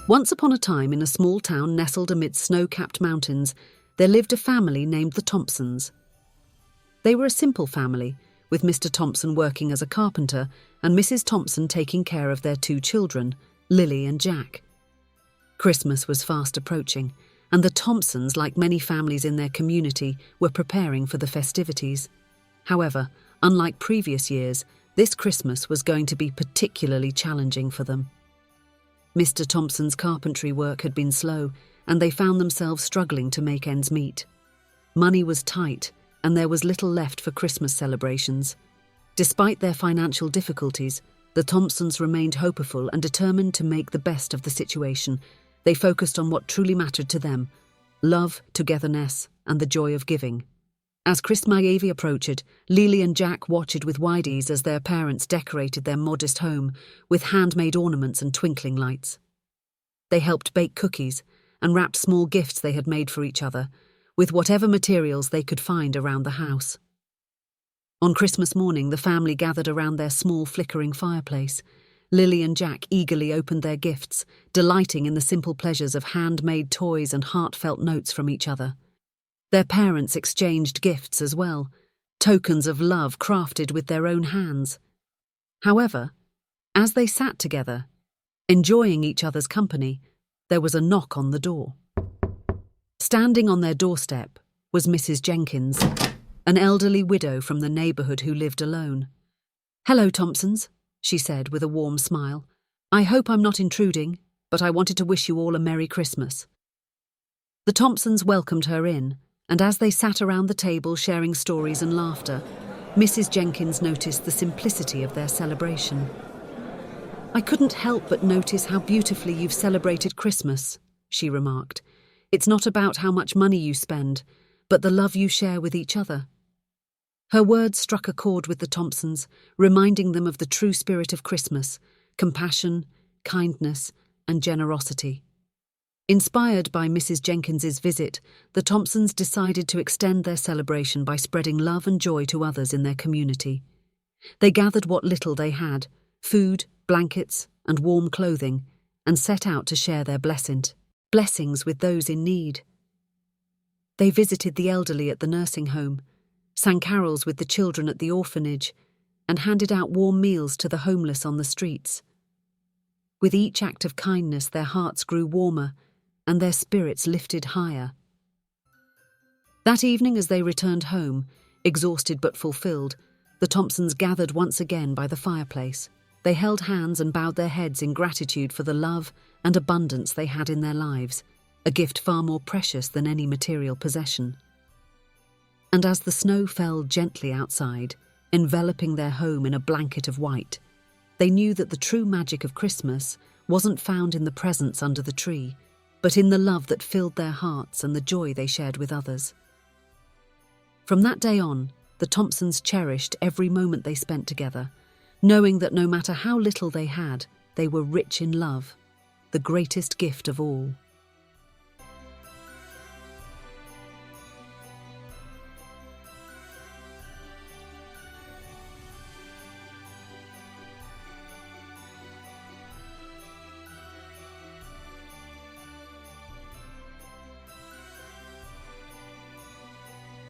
Once upon a time, in a small town nestled amid snow-capped mountains, there lived a family named the Thompsons. They were a simple family, with Mr. Thompson working as a carpenter and Mrs. Thompson taking care of their two children, Lily and Jack. Christmas was fast approaching, and the Thompsons, like many families in their community, were preparing for the festivities. However, unlike previous years, this Christmas was going to be particularly challenging for them. Mr. Thompson's carpentry work had been slow, and they found themselves struggling to make ends meet. Money was tight, and there was little left for Christmas celebrations. Despite their financial difficulties, the Thompsons remained hopeful and determined to make the best of the situation. They focused on what truly mattered to them: love, togetherness, and the joy of giving. As Christmas Eve approached, Lily and Jack watched with wide eyes as their parents decorated their modest home with handmade ornaments and twinkling lights. They helped bake cookies and wrapped small gifts they had made for each other, with whatever materials they could find around the house. On Christmas morning, the family gathered around their small flickering fireplace. Lily and Jack eagerly opened their gifts, delighting in the simple pleasures of handmade toys and heartfelt notes from each other. Their parents exchanged gifts as well, tokens of love crafted with their own hands. However, as they sat together, enjoying each other's company, there was a knock on the door. Standing on their doorstep was Mrs. Jenkins, an elderly widow from the neighbourhood who lived alone. "Hello, Thompsons," she said with a warm smile. "I hope I'm not intruding, but I wanted to wish you all a Merry Christmas." The Thompsons welcomed her in, and as they sat around the table sharing stories and laughter, Mrs. Jenkins noticed the simplicity of their celebration. "I couldn't help but notice how beautifully you've celebrated Christmas," she remarked. "It's not about how much money you spend, but the love you share with each other." Her words struck a chord with the Thompsons, reminding them of the true spirit of Christmas: compassion, kindness, and generosity. Inspired by Mrs. Jenkins's visit, the Thompsons decided to extend their celebration by spreading love and joy to others in their community. They gathered what little they had: food, blankets, and warm clothing, and set out to share their blessings with those in need. They visited the elderly at the nursing home, sang carols with the children at the orphanage, and handed out warm meals to the homeless on the streets. With each act of kindness, their hearts grew warmer and their spirits lifted higher. That evening, as they returned home, exhausted but fulfilled, the Thompsons gathered once again by the fireplace. They held hands and bowed their heads in gratitude for the love and abundance they had in their lives, a gift far more precious than any material possession. And as the snow fell gently outside, enveloping their home in a blanket of white, they knew that the true magic of Christmas wasn't found in the presents under the tree, but in the love that filled their hearts and the joy they shared with others. From that day on, the Thompsons cherished every moment they spent together, knowing that no matter how little they had, they were rich in love, the greatest gift of all.